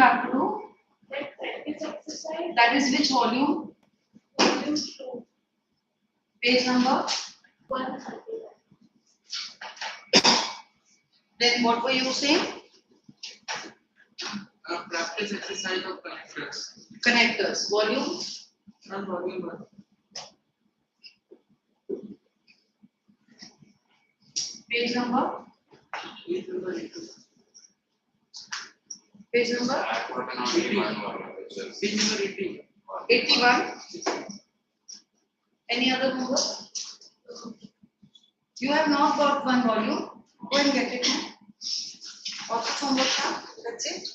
have to do? Practice exercise. That is which volume? Volume 2. Page number? 131. Then what were you saying? Practice exercise of connectors. Connectors. Volume? Not volume 1. Page number? Page number 82. Page number? Page number 80. 81. Any other homework? You have not got one volume. Go and get it now. What's the homework now? That's it.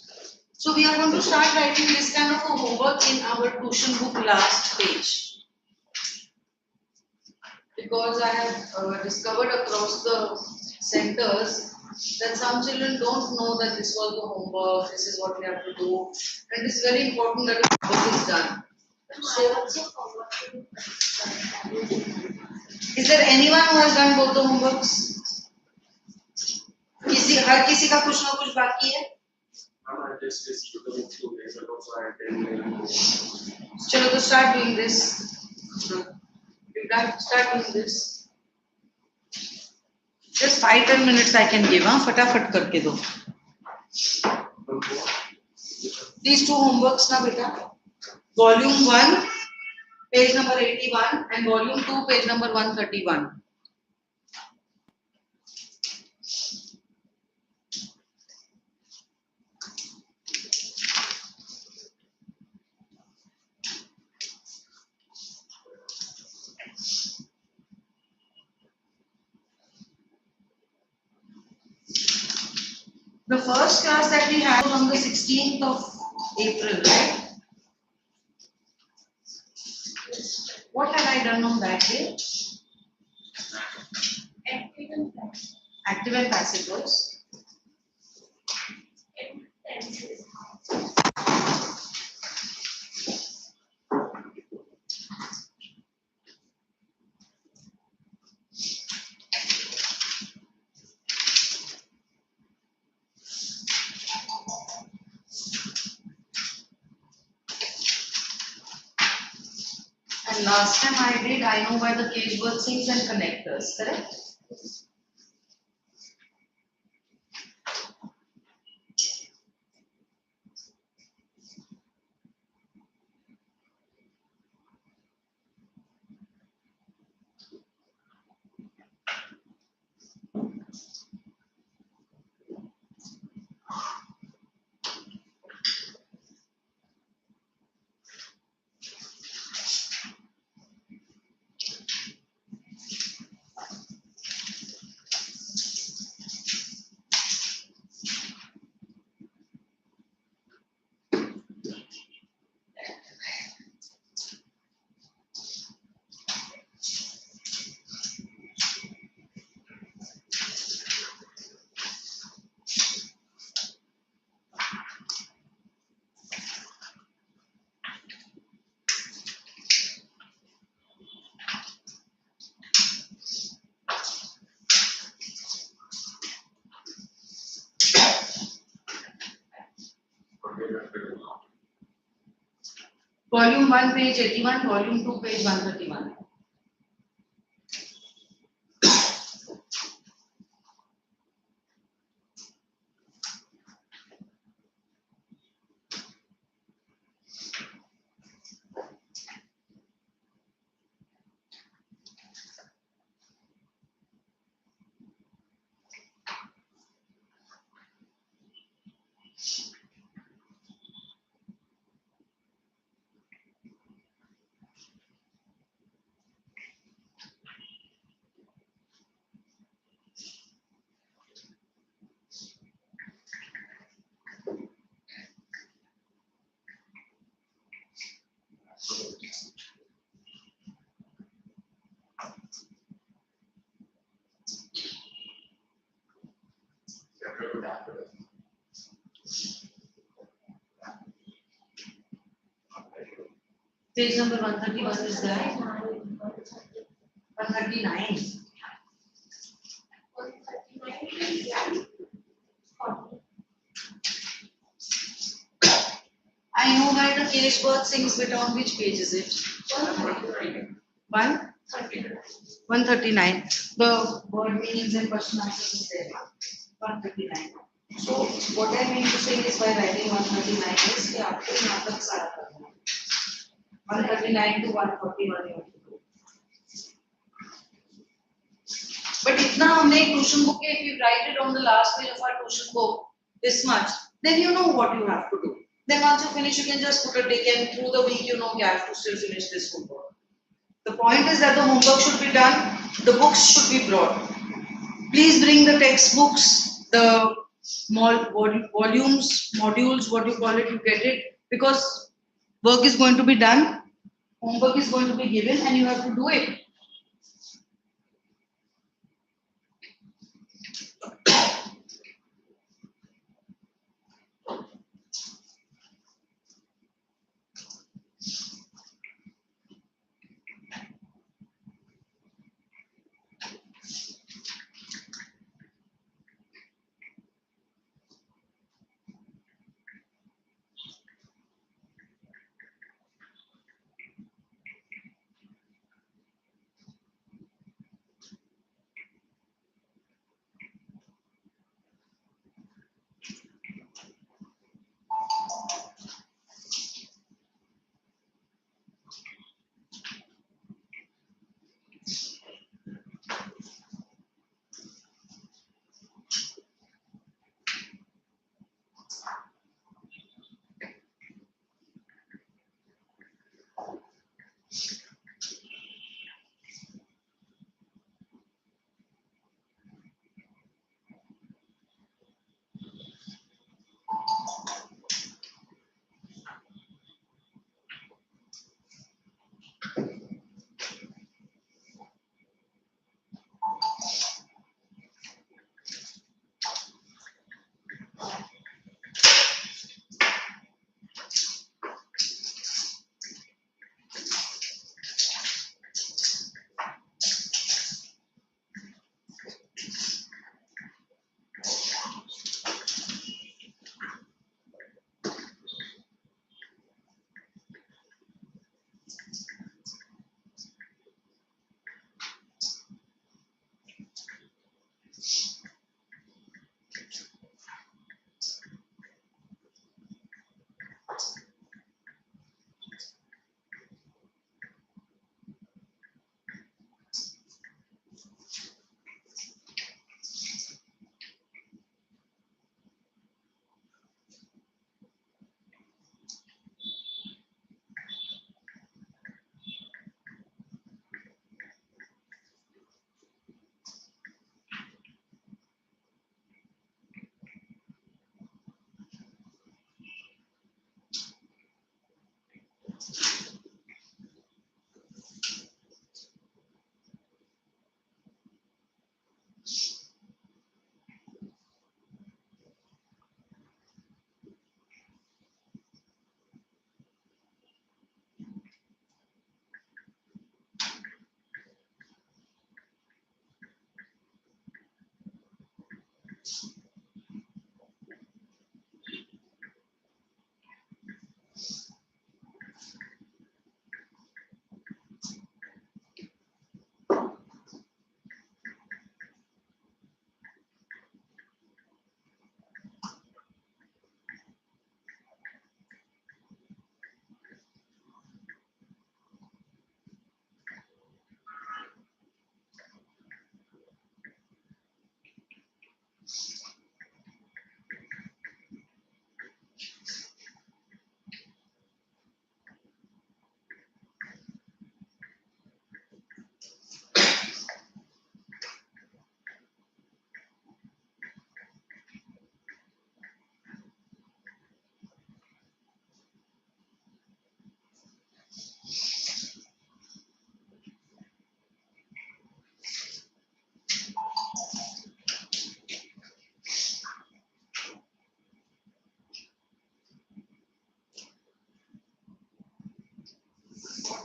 So we are going to start writing this kind of a homework in our tuition book last page. Because I have discovered across the centers that some children don't know that this was the homework, this is what we have to do, and it is very important that the homework is done. So, is there anyone who has done both the homeworks? हर किसी का कुछ ना कुछ बाकी है? चलो तो start doing this. Start doing this. Just 5-10 minutes I can give. फटाफट करके दो. These two homeworks ना बेटा. Volume 1, page number 81, and volume 2, page number 131. The first class that we had was on the 16th of April, right? What had I done on that day? Active and passive was? And last time I did, I know by the cage word things and connectors, correct? Volume 1, page 81, volume 2, page 131. Page number 131 is there. 139. I know where the cage bird sings, but on which page is it? 139. The word meanings and question answers is there. 139. So what I mean to say is by writing 139 is कि आपको यहाँ तक सारा करना है. 139 to 141 you have to do. But इतना हमने एक ट्यूशन बुक के if you write it on the last page of our tuition book this much, then you know what you have to do. Then once you finish, you can just put a tick and through the week you know you have to still finish this homework. The point is that the homework should be done, the books should be brought. Please bring the textbooks, the volumes, modules, what you call it, you get it, because work is going to be done, homework is going to be given, and you have to do it.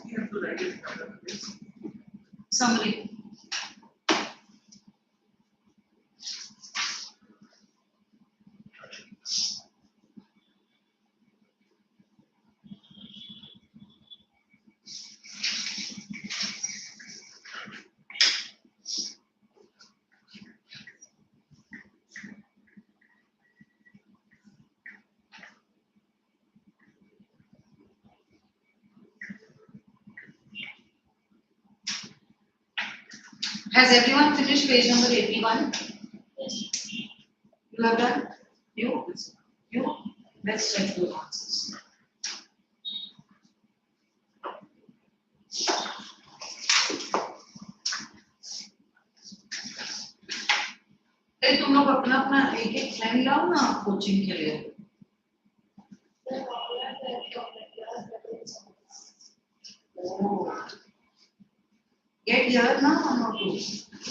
You have to write it down. Summary. Has everyone finished page number 81? You have done? You? You? Let's check your answers. अरे तुम लोग अपना अपना एक एक friend लाओ ना coaching के लिए. Oh. Get here now or not to?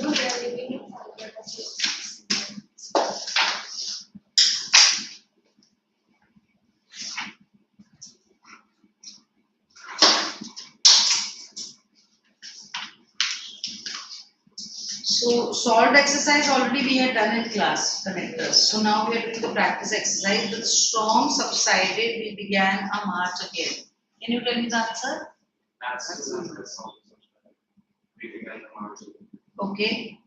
No, they are living in So solved exercise already we had done in class, connectors. So now we are doing the practice exercise. The storm subsided, we began a march again. Can you tell me the answer? We began the march. Okay.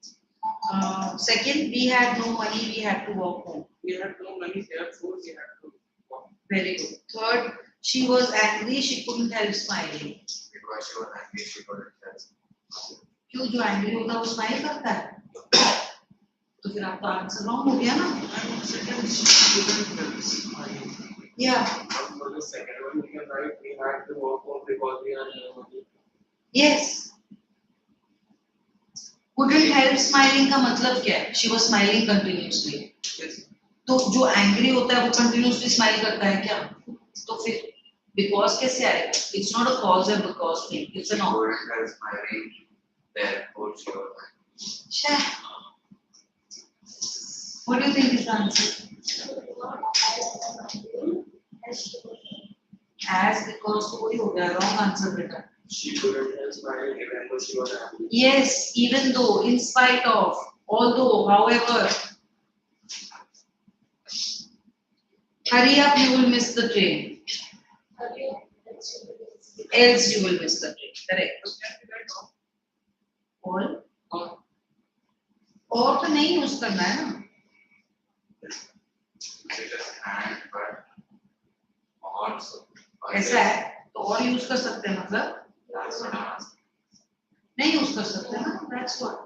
Second, we had no money, we had to walk home. We had no money, therefore we had to walk. Very good. Third, she was angry, she couldn't help smiling. Because she was angry, she couldn't help. क्यों जो angry होता है वो smile करता है? तो फिर आपका आंसर wrong हो गया ना? And second, she couldn't help smiling. Yeah. And for the second one, we can write we had to walk home because we had no money. Yes. Couldn't help smiling का मतलब क्या है? She was smiling continuously. Yes. तो जो angry होता है वो continuously smile करता है क्या? तो फिर because कैसे आएगा? It's not a cause and because thing. It's an opposite. Couldn't help smiling, therefore she was Shah. What do you think is the answer? As because तो वही हो गया wrong answer बेटा. She couldn't help smiling even though she was angry. Yes, even though, in spite of, although, however. Hurry up, you will miss the train. Else you will miss the train. Correct. All? और तो नहीं use करना है ना. And but also. ऐसा है तो और यूज कर सकते हैं मतलब That's what I'm asking. नहीं यूज कर सकते ना. That's what.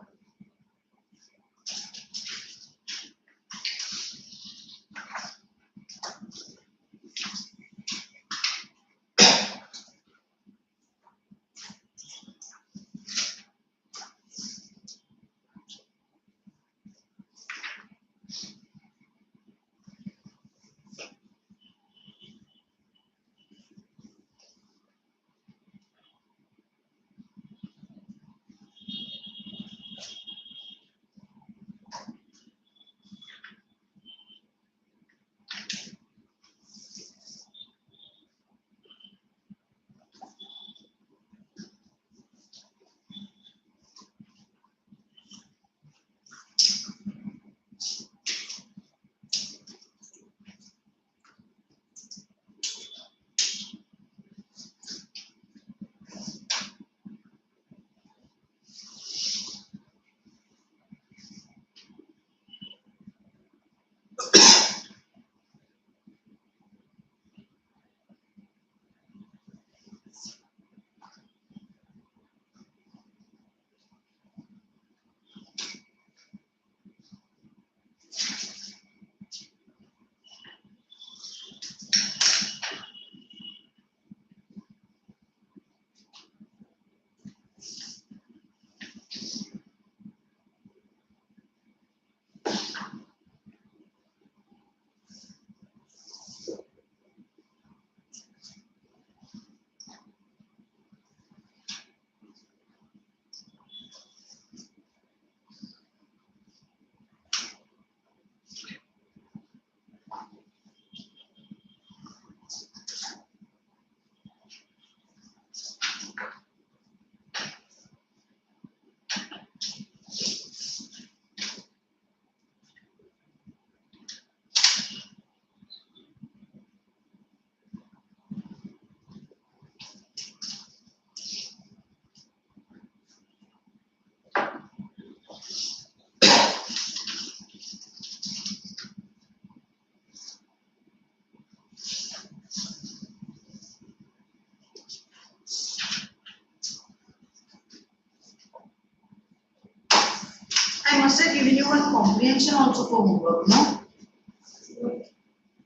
given you one comprehension also for homework, no?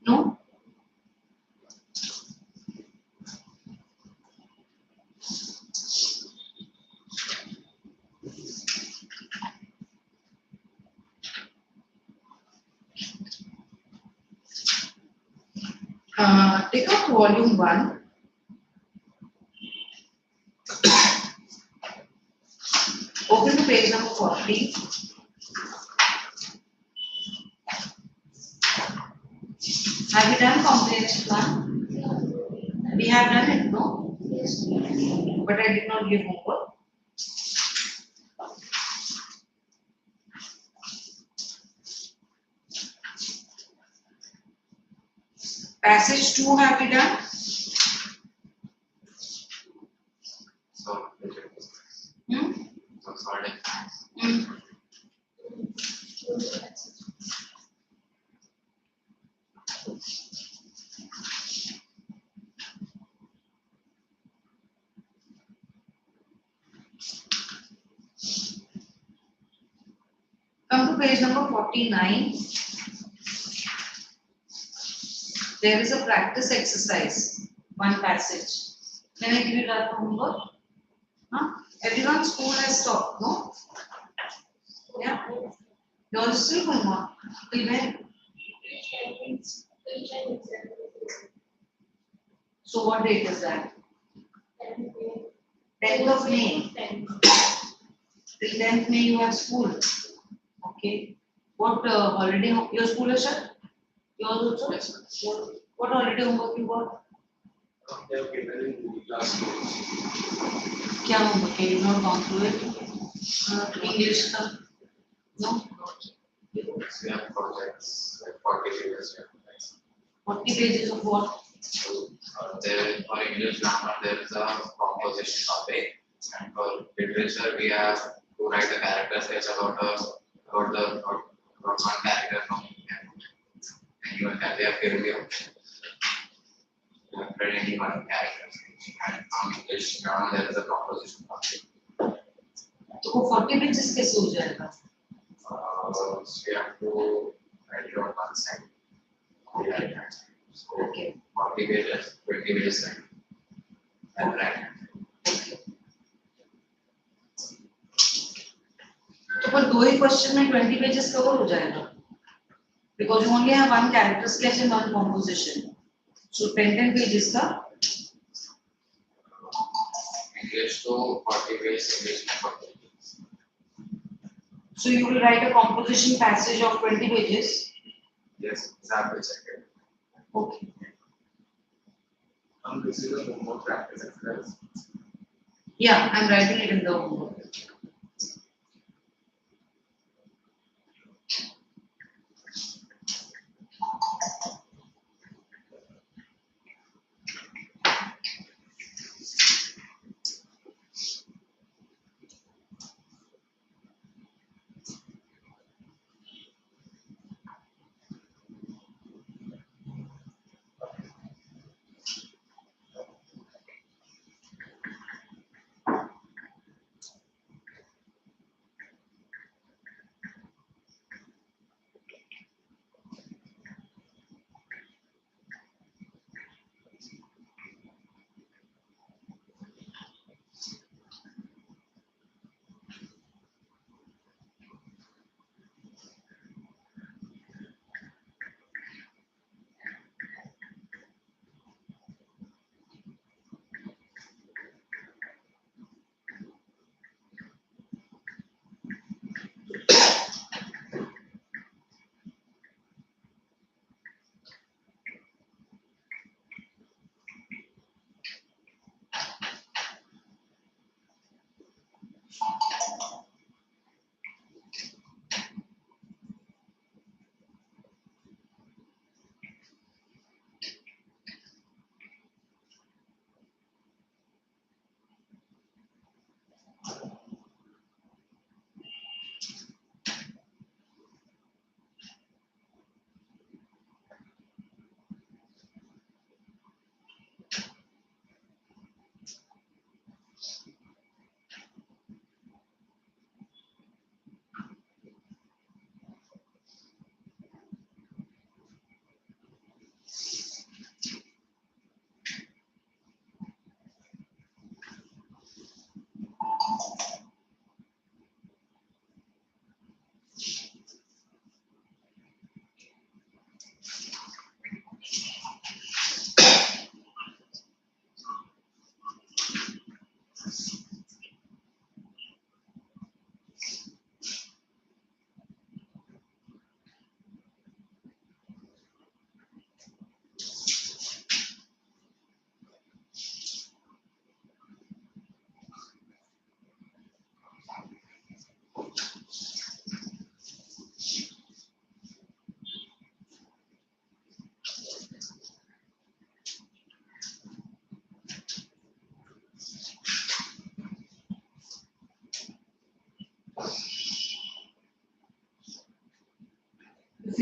No? Take out volume 1. Open to page number 40. Have you done comprehension one? We have done it, no? Yes. But I did not give homework. Passage 2 have we done? So, Hmm? sorry. Hmm. Come to page number 49. There is a practice exercise, one passage. Can I give you that homework? Huh? Everyone's school has stopped, no? Yeah? You're still going on. Till when? So what date is that? 10th of May. Till 10th May you have school. Okay. What holiday? Your school is shut? Yours also? Yes, sir. What holiday homework you got? They have given in last year. क्या homework है? You not gone through it? English का? No? Yes, we have projects, like 40 pages. 40 pages of what? So, there for English grammar, there is a composition topic, and for literature, we have to write a character sketch about one character from India. And you have they have given the option. You have read any one character sketch, and from English grammar, there is a composition topic. तो वो 40 pages कैसे हो जाएगा? So you have to write it on one side. Yeah. So, Okay. 40 pages, 20 pages time. And write. Okay. तो पर दो ही question में 20 pages cover हो जाएगा? Because you only have one character sketch and one composition. So 10 pages का? English to 40 pages, English to 40 pages. So you will write a composition passage of 20 pages. Yes, example check. Okay. This is a homework practice exercise. Yeah, I'm writing it in the homework.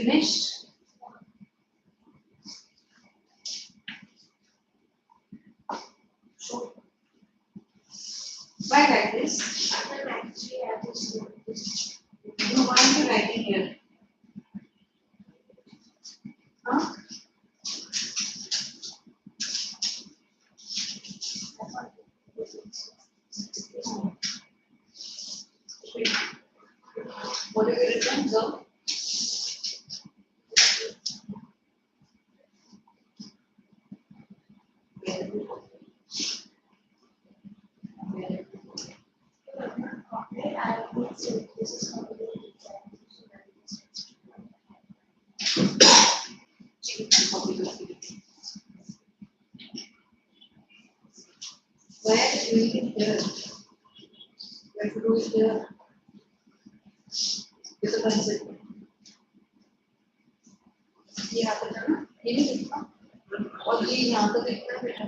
finished? So, why like this? And then actually I just noticed. No, why are you writing here? Huh? What have you written, sir? I would say this is how they Why are you doing it here? You have to do it here. With a pencil. ये यहाँ तक है ना? ये नहीं दिखता? और ये यहाँ तक दिखता है बेटा?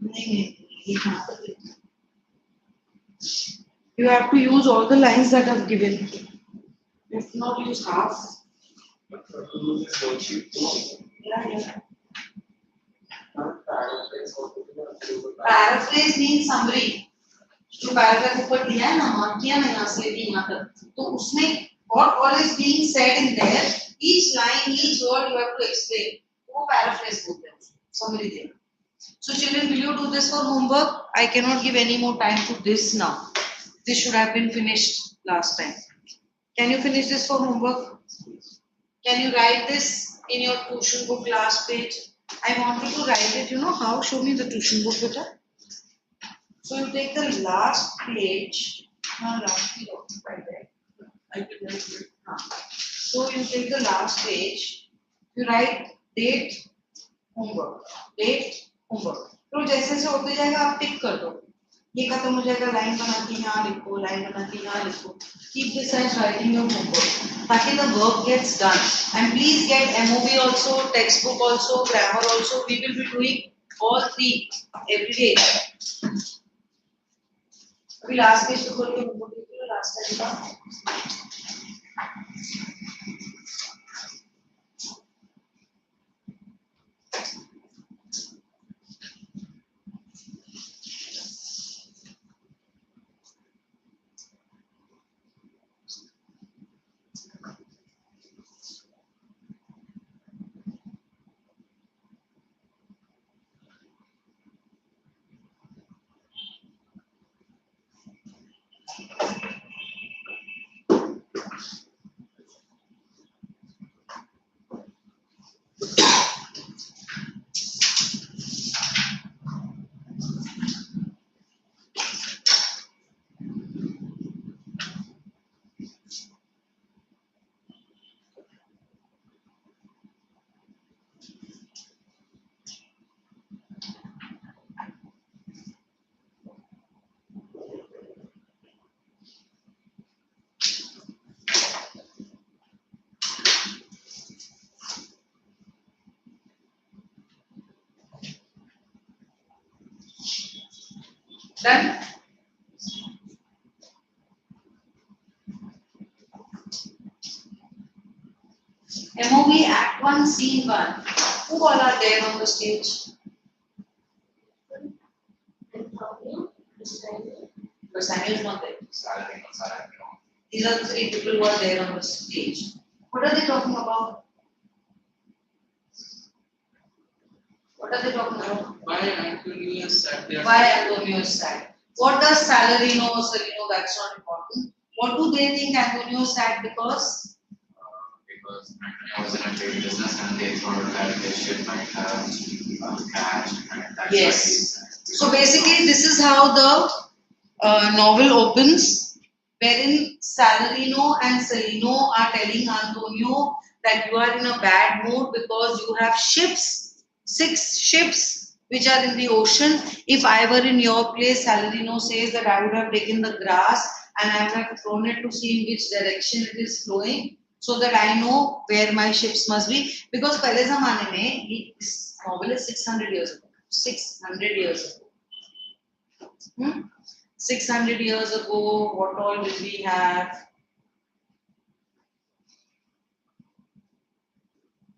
नहीं, ये यहाँ तक दिखता है. You have to use all the lines that I've given. You have to not use half. But to use this worksheet too. Yeah. Paraphrase or Paraphrase means summary. जो पैराग्राफ ऊपर दिया है ना, मार्क किया ना यहाँ से लेके यहाँ तक, तो उसमें what all is being said in there, each line, each word you have to explain. वो paraphrase बोलते हैं, summary देना. So children, will you do this for homework? I cannot give any more time to this now. This should have been finished last time. Can you finish this for homework? Can you write this in your tuition book last page? I want you to write it. You know how? Show me the tuition book, beta. So you take the last page. Last page right there. I did not do it. So you take the last page. You write date homework. Date homework. तो जैसे जैसे होते जाएगा आप टिक कर दो. ये खत्म हो जाएगा, लाइन बना के यहाँ लिखो, लाइन बना के यहाँ लिखो. Keep this as writing your homework ताकि the work gets done. And please get MOB also, textbook also, grammar also. We will be doing all three every day. अभी लास्ट पेज पे खोल के होमवर्क लिख लो, लास्ट टाइम का. Done? MOB Act 1 Scene 1. Who all are there on the stage? But Samuel is not there. These are the three people who are there on the stage. What are they talking about? What are they talking about? Why Antonio is sat there? Why Antonio is sad? What does Salarino or Salino? That's not important. What do they think Antonio is sad because? Because Antonio was in a trade business and they thought that their ship might have crashed and that's Yes. why he's sad. So basically, this is how the novel opens, wherein Salarino and Salino are telling Antonio that you are in a bad mood because you have ships, 6 ships which are in the ocean. If I were in your place, Salarino says that I would have taken the grass and I would have thrown it to see in which direction it is flowing, so that I know where my ships must be. Because पहले ज़माने में this novel is 600 years ago. 600 years ago. 600 years ago, what all did we have?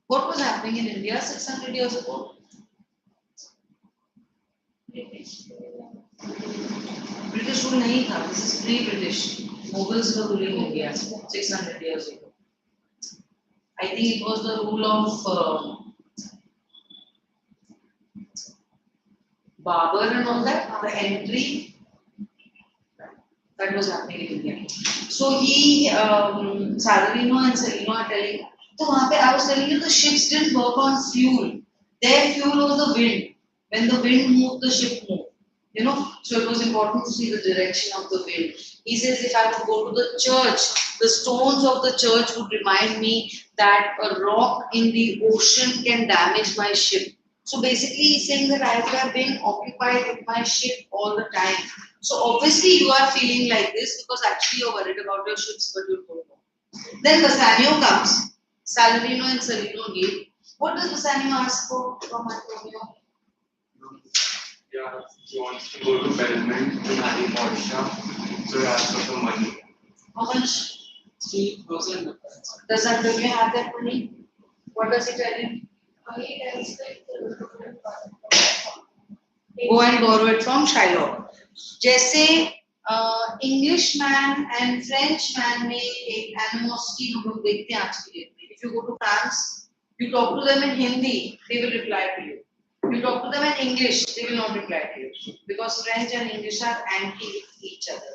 What was happening in India 600 years ago? British. British rule नहीं था. This is pre-British. Mughals were ruling India 600 years ago. I think it was the rule of Babur and all that. The entry that was happening in India. So he, Salarino and Salino are telling. So वहाँ पे I was telling you the ships didn't work on fuel. Their fuel was the wind. When the wind moved, the ship moved. You know, so it was important to see the direction of the wind. He says if I would go to the church, the stones of the church would remind me that a rock in the ocean can damage my ship. So basically he's saying that I would have been occupied with my ship all the time. So obviously you are feeling like this because actually you're worried about your ships, but you don't know. Then Bassanio comes. Salarino and Salino leave. What does Bassanio ask for from Antonio? Yeah, he wants to go to Belmont to marry Portia, so he asks for the money. How much 3,000. does Antonio have that money? What does he tell him? He tells that Go and borrow it from Shylock. जैसे Englishman and Frenchman में एक animosity हम लोग देखते हैं आज की date में. If you go to France, you talk to them in Hindi, they will reply to you. You talk to them in English, they will not reply to you because French and English are anti with each other.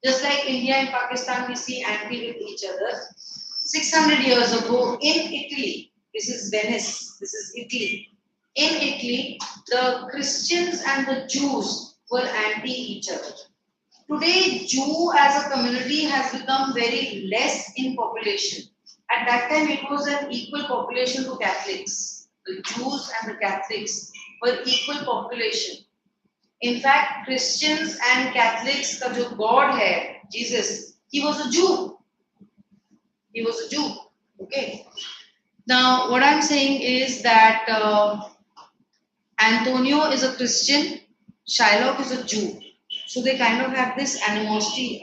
Just like India and Pakistan, we see anti with each other. 600 years ago in Italy, this is Venice, this is Italy. In Italy, the Christians and the Jews were anti each other. Today, Jew as a community has become very less in population. At that time, it was an equal population to Catholics. The Jews and the Catholics were equal population. In fact, Christians and Catholics का जो God है, Jesus, he was a Jew. He was a Jew. Okay. Now, what I'm saying is that Antonio is a Christian, Shylock is a Jew. So they kind of have this animosity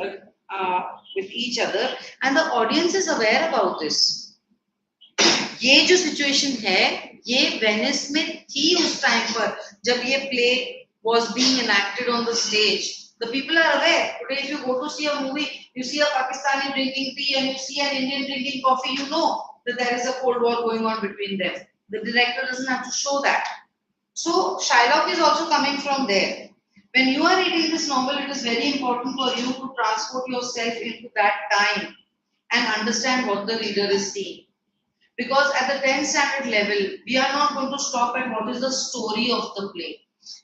with each other, and the audience is aware about this. ये जो situation है, ये Venice में थी उस time पर जब ये play was being enacted on the stage. The people are aware. Today, if you go to see a movie, you see a Pakistani drinking tea and you see an Indian drinking coffee, you know that there is a cold war going on between them. The director doesn't have to show that. So Shylock is also coming from there. When you are reading this novel, it is very important for you to transport yourself into that time and understand what the reader is seeing. Because at the 10th standard level, we are not going to stop at what is the story of the play.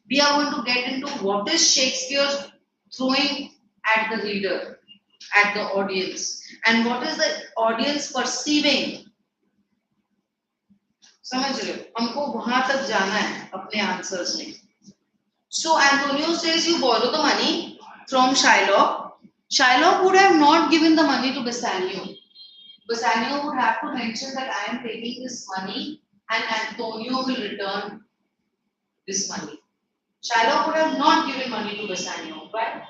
We are going to get into what is Shakespeare throwing at the reader, at the audience, and what is the audience perceiving. समझ रहे हो? हमको वहां तक जाना है अपने answers में. So Antonio says you borrow the money from Shylock. Shylock would have not given the money to Bassanio. Bassanio would have to mention that I am taking this money and Antonio will return this money. Shylock would have not given money to Bassanio. Why?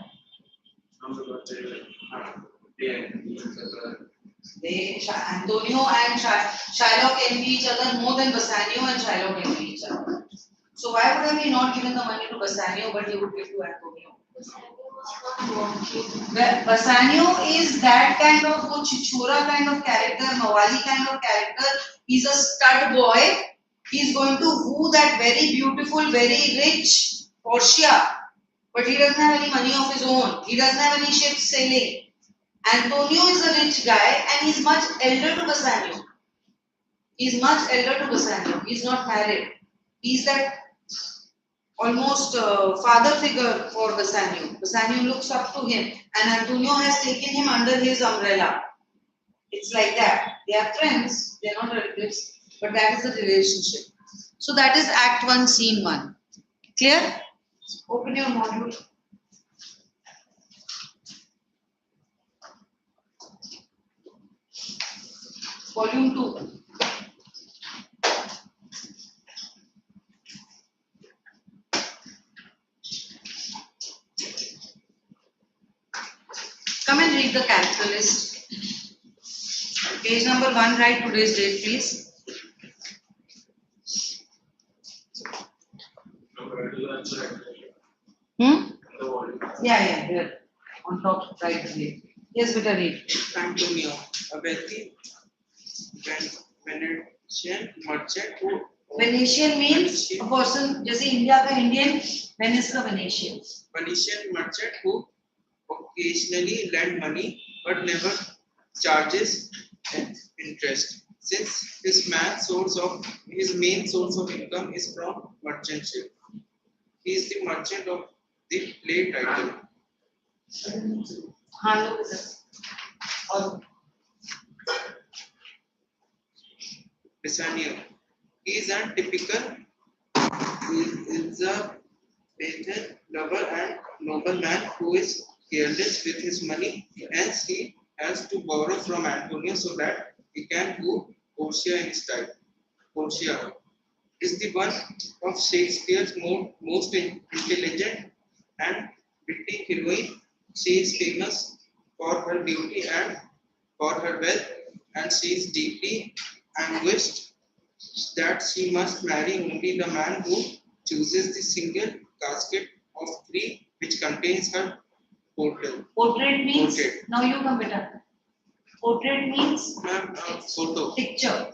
Antonio and Shylock envy each other more than Bassanio and Shylock envy each other. So why would have he not given the money to Bassanio but he would give to Antonio? Bassanio is that kind of chichura kind of character, Mawali kind of character. He's a stud boy. He's going to woo that very beautiful, very rich Portia. But he doesn't have any money of his own. He doesn't have any ships sailing. Antonio is a rich guy and he's much elder to Bassanio. He's much elder to Bassanio. He's not married. He's that almost father figure for Bassanio. Bassanio looks up to him and Antonio has taken him under his umbrella. It's like that. They are friends, they are not relatives, but that is the relationship. So that is Act 1, Scene 1. Clear? Open your module. Volume 2. Come and read the character list. Page number 1, write today's date, please. that's right. Hmm? The volume. Yeah, here. On top, right away. Yes, better read. Antonio, a wealthy Venetian merchant who Venetian means a person, जैसे India का Indian, Venice का Venetian. Venetian merchant who occasionally lend money but never charges interest. Since his main source of income is from merchantship, he is the merchant of the play title. हाँ लोग इधर. और Bassanio. He is a typical Elizabethan lover and nobleman who is careless with his money, hence he has to borrow from Antonio so that he can woo Portia in style. Portia is the one of Shakespeare's most intelligent and witty heroine. She is famous for her beauty and for her wealth, and she is deeply anguished that she must marry only the man who chooses the single casket of three which contains her portrait. portrait means. Portrait. Now you come better. Portrait means Ma'am, photo. picture.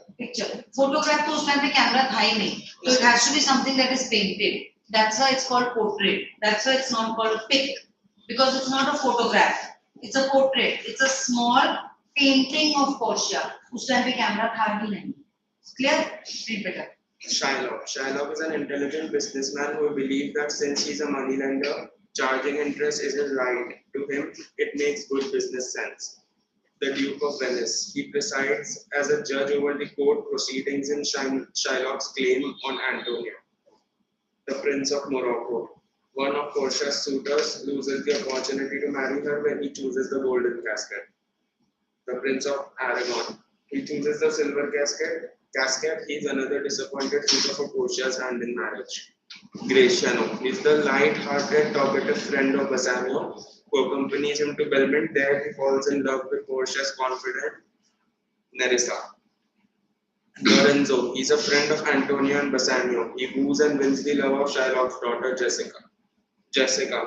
Photograph तो उस time पे camera था ही नहीं. So it has to be something that is painted. That's why it's called portrait. That's why it's not called a pic, because it's not a photograph. It's a portrait. It's a small painting of Portia. उस time पे camera था ही नहीं. Clear? Read better. Shylock. Shylock is an intelligent businessman who believes that since he's a moneylender, charging interest is his right. To him, it makes good business sense. The Duke of Venice. He presides as a judge over the court proceedings in Shylock's claim on Antonio. The Prince of Morocco. One of Portia's suitors loses the opportunity to marry her when he chooses the golden casket. The Prince of Aragon. He chooses the silver casket. He is another disappointed suitor for Portia's hand in marriage. Gratiano. He is the light-hearted, talkative friend of Bassanio who accompanies him to Belmont. There he falls in love with Portia's confidant, Nerissa. Lorenzo. He is a friend of Antonio and Bassanio. He woos and wins the love of Shylock's daughter, Jessica.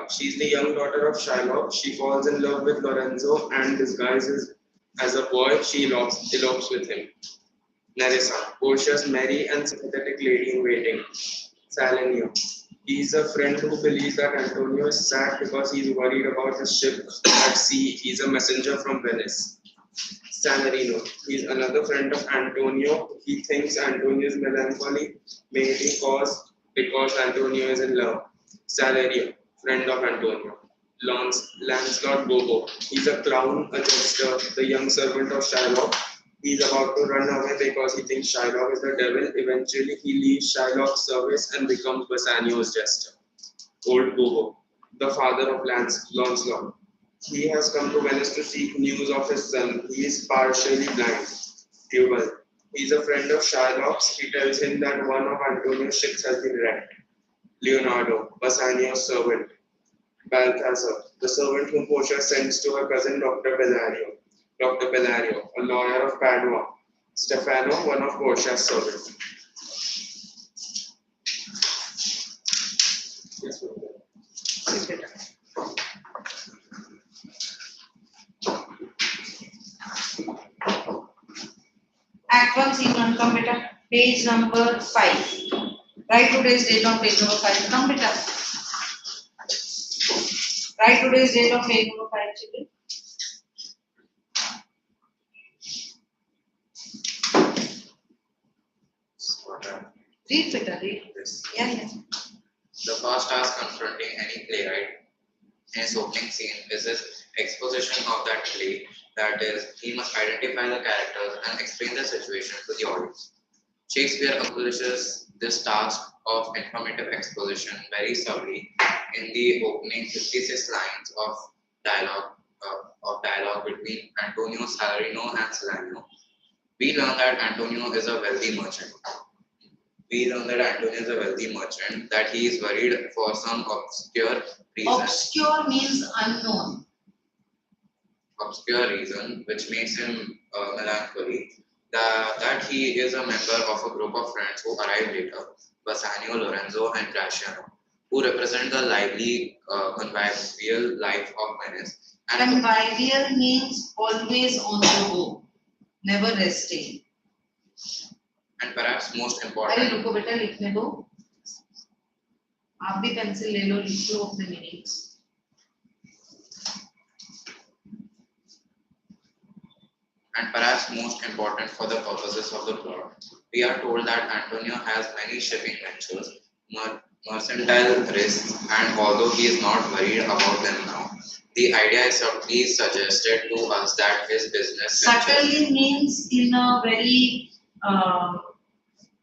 She is the young daughter of Shylock. She falls in love with Lorenzo and disguises as a boy. She elopes with him. Nerissa. Portia's merry and sympathetic lady in waiting. Salenio. He is a friend who believes that Antonio is sad because he is worried about his ship at sea. He is a messenger from Venice. Salarino. He is another friend of Antonio. He thinks Antonio's melancholy may be caused because Antonio is in love. Salario. Friend of Antonio. Lancelot Bobo. He is a clown, a jester, the young servant of Shylock. He is about to run away because he thinks Shylock is the devil. Eventually, he leaves Shylock's service and becomes Bassanio's jester. Old Bobo, the father of Lancelot. He has come to Venice to seek news of his son. He is partially blind. Tubal. He is a friend of Shylock's. He tells him that one of Antonio's ships has been wrecked. Leonardo, Bassanio's servant. Balthazar, the servant whom Portia sends to her cousin Dr. Bellario, a lawyer of Padua. Stefano, one of Portia's servants. Yes, Read better. Act 1, scene 1, come better. Page number 5. Write today's date on page number 5. Come better. Write today's date on page number 5, children. Read better, read. This. Yeah. The first task confronting any playwright in his opening scene is his exposition of that play. That is, he must identify the characters and explain the situation to the audience. Shakespeare accomplishes this task of informative exposition very subtly in the opening 56 lines of dialogue between Antonio, Salarino, and Salanio. We learn that Antonio is a wealthy merchant. That he is worried for some obscure reason. Obscure means unknown. Obscure reason which makes him melancholy. That he is a member of a group of friends who arrive later, Bassanio, Lorenzo, and Gratiano. who represent the lively, convivial life of Venice. And Convivial means always on the go, never resting. perhaps most अरे important, रुको बेटा लिखने दो. आप भी pencil ले लो, लिख लो अपने meanings. and perhaps most important for the purposes of the plot, we are told that Antonio has many shipping ventures, mercantile risks, and although he is not worried about them now, the idea is subtly suggested to us that his business ventures. Subtly means in a very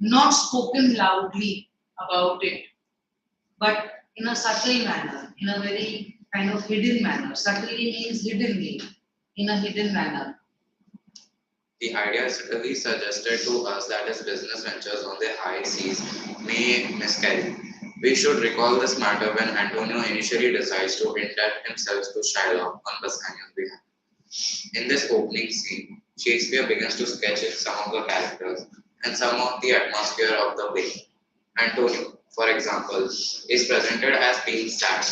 not spoken loudly about it, but in a subtle manner, in a very kind of hidden manner. Subtly means hiddenly, in a hidden manner. The idea is subtly suggested to us that his business ventures on the high seas may miscarry. We should recall this matter when Antonio initially decides to indebt himself to Shylock on Bassanio's behalf. In this opening scene, Shakespeare begins to sketch in some of the characters and some of the atmosphere of the play. Antonio, for example, is presented as being sad,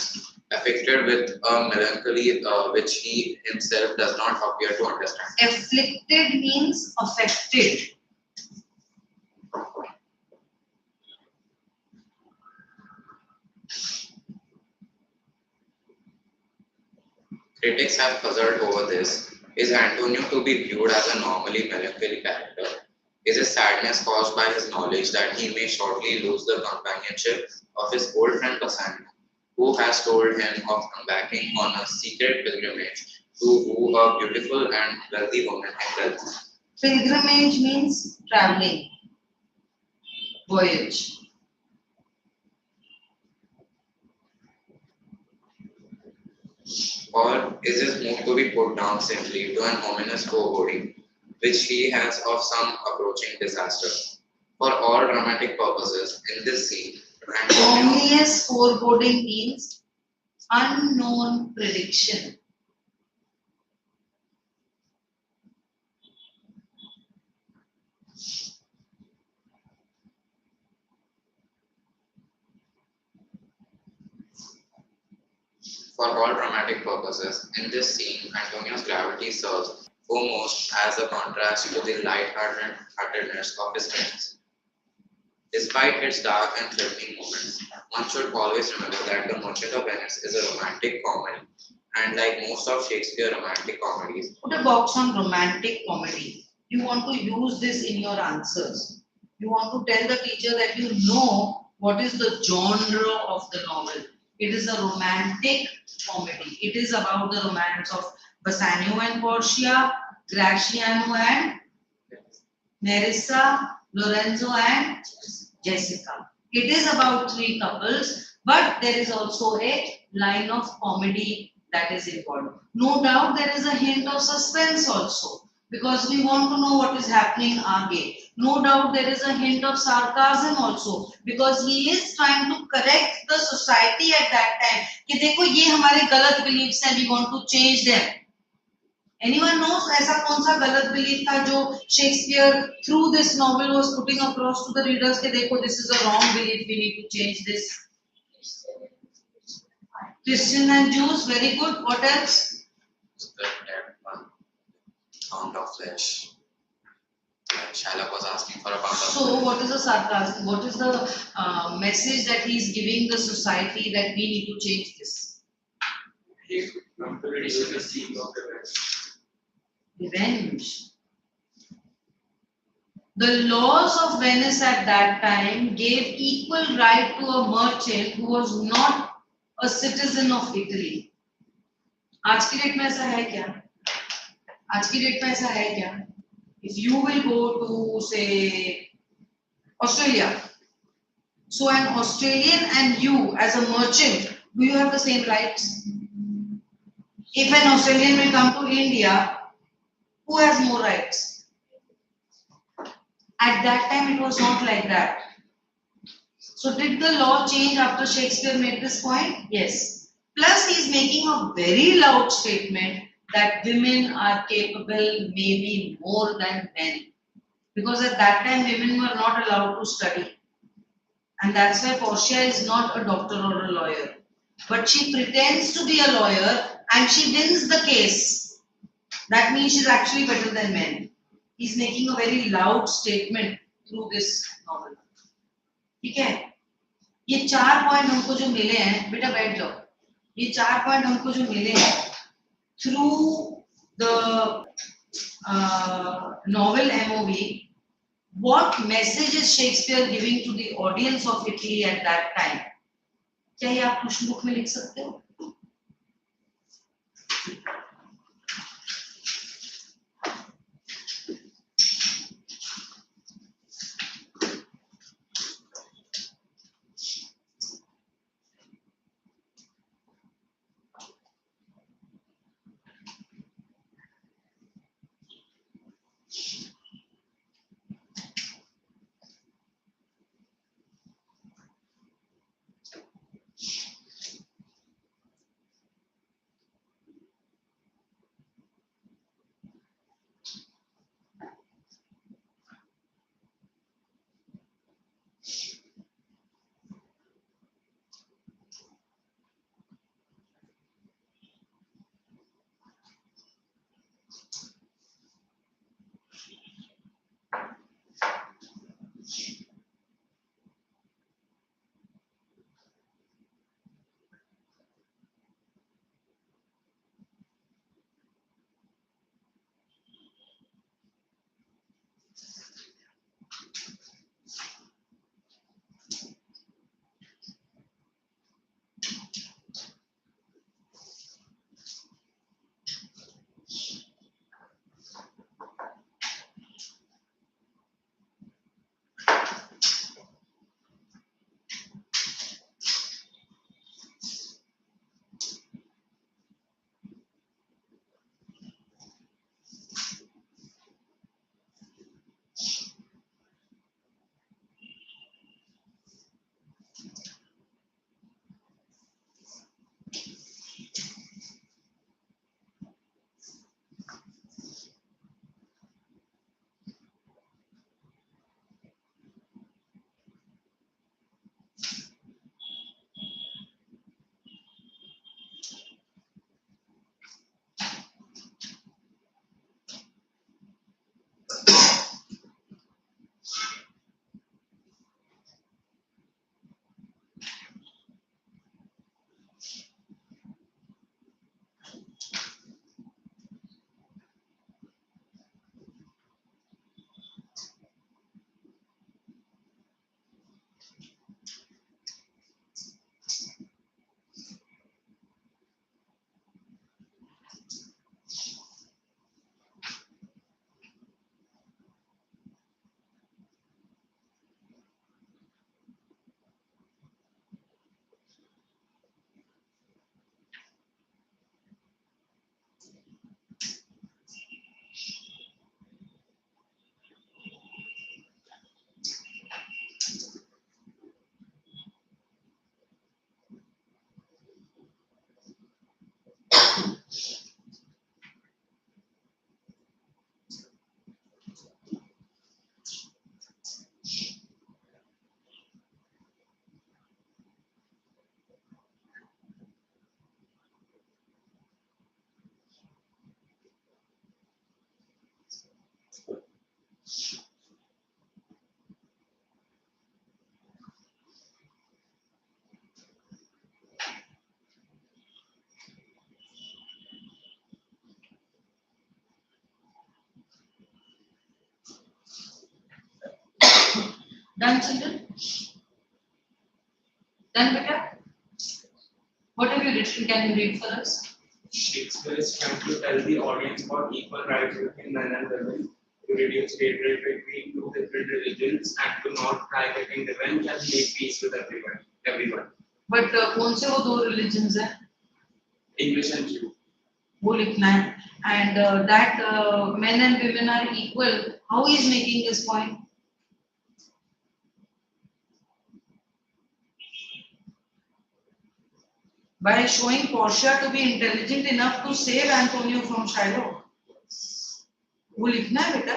afflicted with a melancholy which he himself does not appear to understand. Afflicted means affected. Critics have puzzled over this. Is Antonio to be viewed as a normally melancholy character? Is his sadness caused by his knowledge that he may shortly lose the companionship of his old friend Bassanio, who has told him of embarking on a secret pilgrimage to woo a beautiful and wealthy woman in Greece? Pilgrimage means traveling, voyage. Or is his mood to be put down simply to an ominous foreboding, which he has of some approaching disaster? For all dramatic purposes, in this scene, Antonio, Ominous foreboding means unknown prediction. for all dramatic purposes, in this scene, Antonio's gravity serves foremost as a contrast to the light-heartedness of his friends. Despite its dark and threatening moments, one should always remember that The Merchant of Venice is a romantic comedy, and like most of Shakespeare's romantic comedies, Put a box on romantic comedy. You want to use this in your answers. You want to tell the teacher that you know what is the genre of the novel. It is a romantic comedy. It is about the romance of Bassanio and Portia, Graciano and Nerissa, Lorenzo and Jessica. It is about three couples, but there is also a line of comedy that is involved. No doubt there is a hint of suspense also because we want to know what is happening again. No doubt there is a hint of sarcasm also because he is trying to correct the society at that time. कि देखो ये हमारे गलत beliefs हैं, we want to change them. Anyone knows ऐसा कौन सा गलत belief था जो Shakespeare through this novel was putting across to the readers कि देखो this is a wrong belief, we need to change this. Christian and Jews, very good. What else? the dead one, pound of flesh. Shylock was asking for a pound of So flesh. what is the sarcasm? What is the message that he is giving the society that we need to change this? He completely the scene of revenge. Revenge. The laws of Venice at that time gave equal right to a merchant who was not a citizen of Italy. आज की date में ऐसा है क्या? आज की date में ऐसा है क्या? If you will go to say Australia, so an Australian and you as a merchant, do you have the same rights? If an Australian will come to India, who has more rights? At that time, it was not like that. So, did the law change after Shakespeare made this point? Yes. Plus, he is making a very loud statement that women are capable maybe more than men. Because at that time, women were not allowed to study. And that's why Portia is not a doctor or a lawyer. But she pretends to be a lawyer and she wins the case. That means she's actually better than men. He's making a very loud statement through this novel. ठीक है? ये 4 point हमको जो मिले हैं, बेटा बैठ जाओ. ये 4 पॉइंट हमको जो मिले हैं through the novel MOV. What message is Shakespeare giving to the audience of Italy at that time? क्या ये आप प्रश्न बुक में लिख सकते हो? Done, children? Done, beta? What have you written? Can you read for us? Shakespeare is trying to tell the audience about equal rights between men and women, to reduce hatred between two different religions, and to not try getting revenge and make peace with everyone. But कौन से वो दो religions हैं? English and Jew. वो लिखना है. And that men and women are equal. How he is making this point? By showing Portia to be intelligent enough to save Antonio from Shiloh. वो लिखना है बेटा.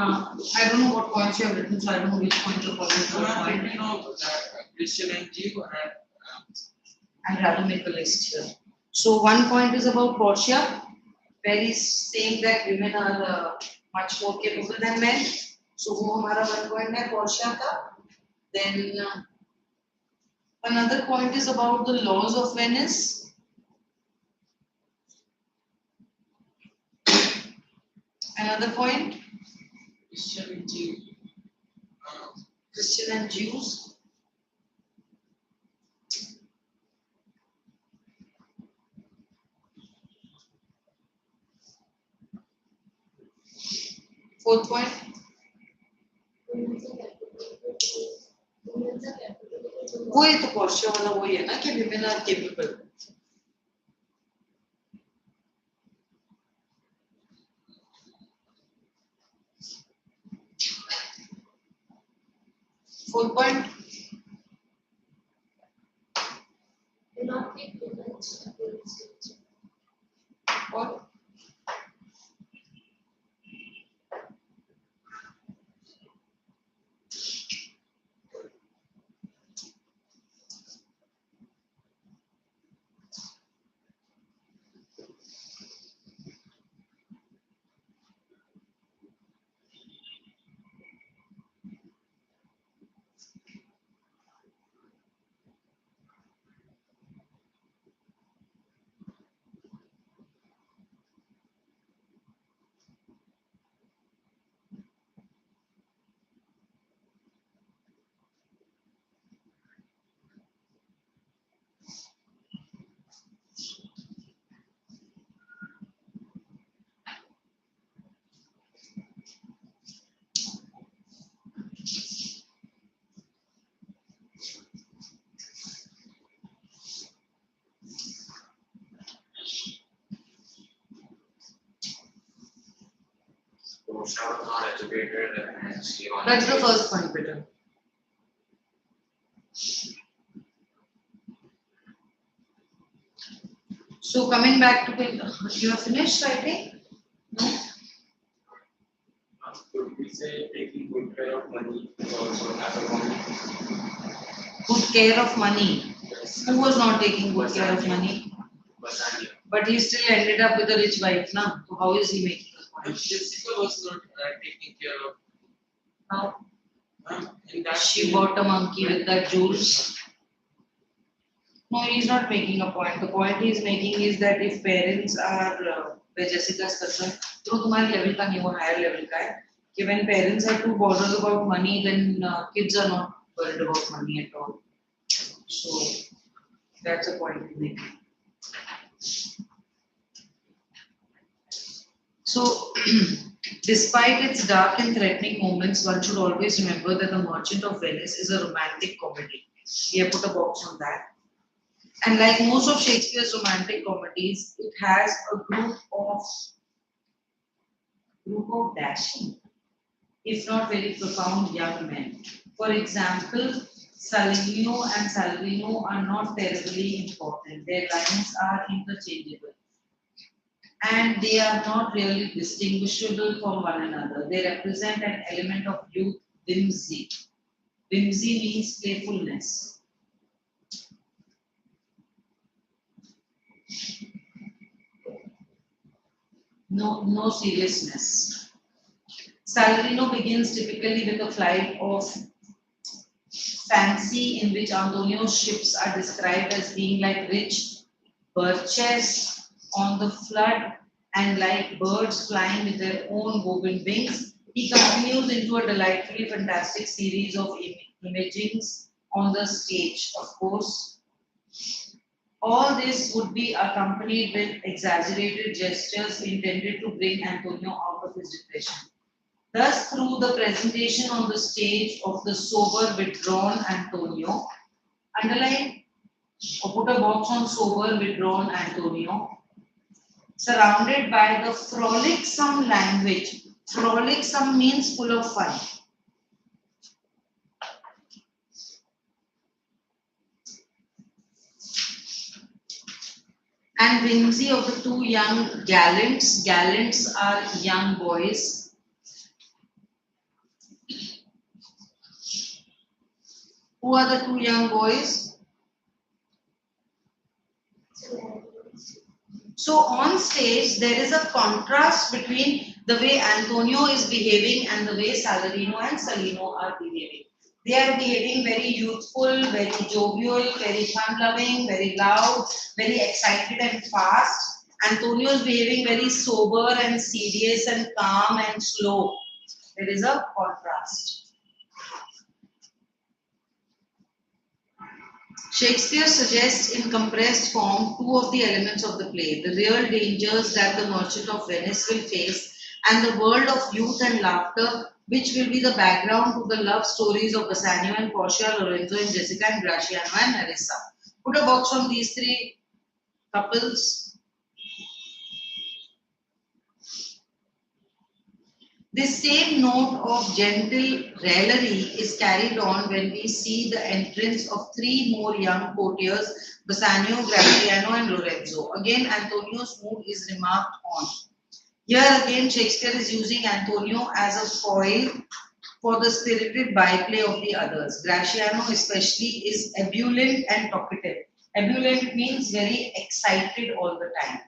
I don't know what points you have written, so I don't know which point you're calling So for I'm point. thinking of that Christian NGO I'd rather make a list here. So one point is about Portia, where he's saying that women are much more capable than men. So वो हमारा one point है Portia का. Then another point is about the laws of Venice. Another point, Christian NGO. Christian and Jews. Fourth point, वो ये तो Portia वाला वही है ना कि women are capable. Fourth point, Do not take women's appearance. what? Portia was not educated and she wanted That's the first point, Peter. So coming back to you have finished writing? No? Could we say taking good care of money is also as a woman? Good care of money. Yes. Who was not taking good care of money? Bassanio. But he still ended up with a rich wife, na? So how is he making a But point? Jessica was not taking care of. How? In that She scene, bought a monkey with that jewels. No, he's not making a point. The point he's making is that if parents are, where Jessica is concerned, तो तुम्हारे level का नहीं वो higher level का है, कि when parents are too bothered about money, then kids are not worried about money at all. So that's a point he's making. So, despite its dark and threatening moments, one should always remember that The Merchant of Venice is a romantic comedy. We have put a box on that. And like most of Shakespeare's romantic comedies, it has a group of dashing, if not very profound young men. For example, Salerno and Salerno are not terribly important. Their lines are interchangeable. And they are not really distinguishable from one another. They represent an element of youth whimsy. Whimsy means playfulness. No seriousness. Salerno begins typically with a flight of fancy in which Antonio's ships are described as being like rich birches on the flood and like birds flying with their own woven wings. He continues into a delightfully fantastic series of imagings on the stage, of course. All this would be accompanied with exaggerated gestures intended to bring Antonio out of his depression. Thus, through the presentation on the stage of the sober, withdrawn Antonio, underline or put a box on sober, withdrawn Antonio, surrounded by the frolicsome language. Frolicsome means full of fun. And whimsy of the two young gallants. Gallants are young boys. Who are the two young boys? So on stage, there is a contrast between the way Antonio is behaving and the way Salarino and Salino are behaving. They are behaving very youthful, very jovial, very fun-loving, very loud, very excited and fast. Antonio is behaving very sober and serious and calm and slow. There is a contrast. Shakespeare suggests in compressed form two of the elements of the play, the real dangers that the merchant of Venice will face and the world of youth and laughter, which will be the background to the love stories of Bassanio and Portia, Lorenzo and Jessica, and Graciano and Nerissa. Put a box on these three couples. This same note of gentle raillery is carried on when we see the entrance of three more young courtiers, Bassanio, Graciano, and Lorenzo. Again, Antonio's mood is remarked on. Here again, Shakespeare is using Antonio as a foil for the spirited byplay of the others. Graciano especially is ebullient and talkative. Ebullient means very excited all the time.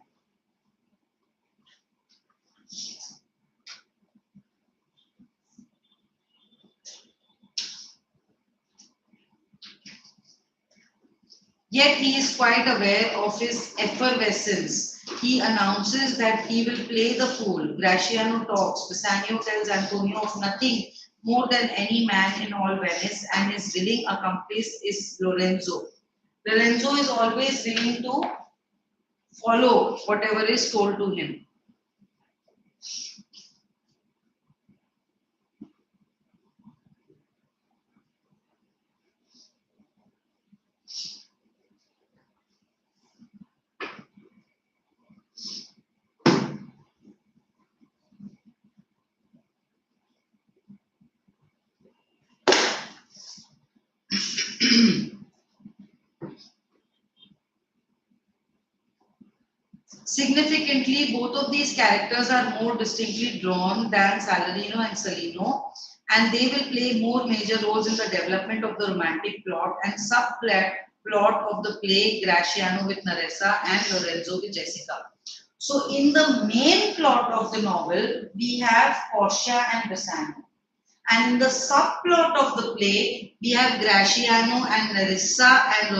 Yet he is quite aware of his effervescence. He announces that he will play the fool. Graciano talks. Bassanio tells Antonio of nothing more than any man in all Venice, and his willing accomplice is Lorenzo. Lorenzo is always willing to follow whatever is told to him. Significantly, both of these characters are more distinctly drawn than Salarino and Salino, and they will play more major roles in the development of the romantic plot and subplot of the play Graciano with Nerissa and Lorenzo with Jessica. So, in the main plot of the novel, we have Portia and Bassanio. And in the subplot of the play, we have Graciano and Nerissa and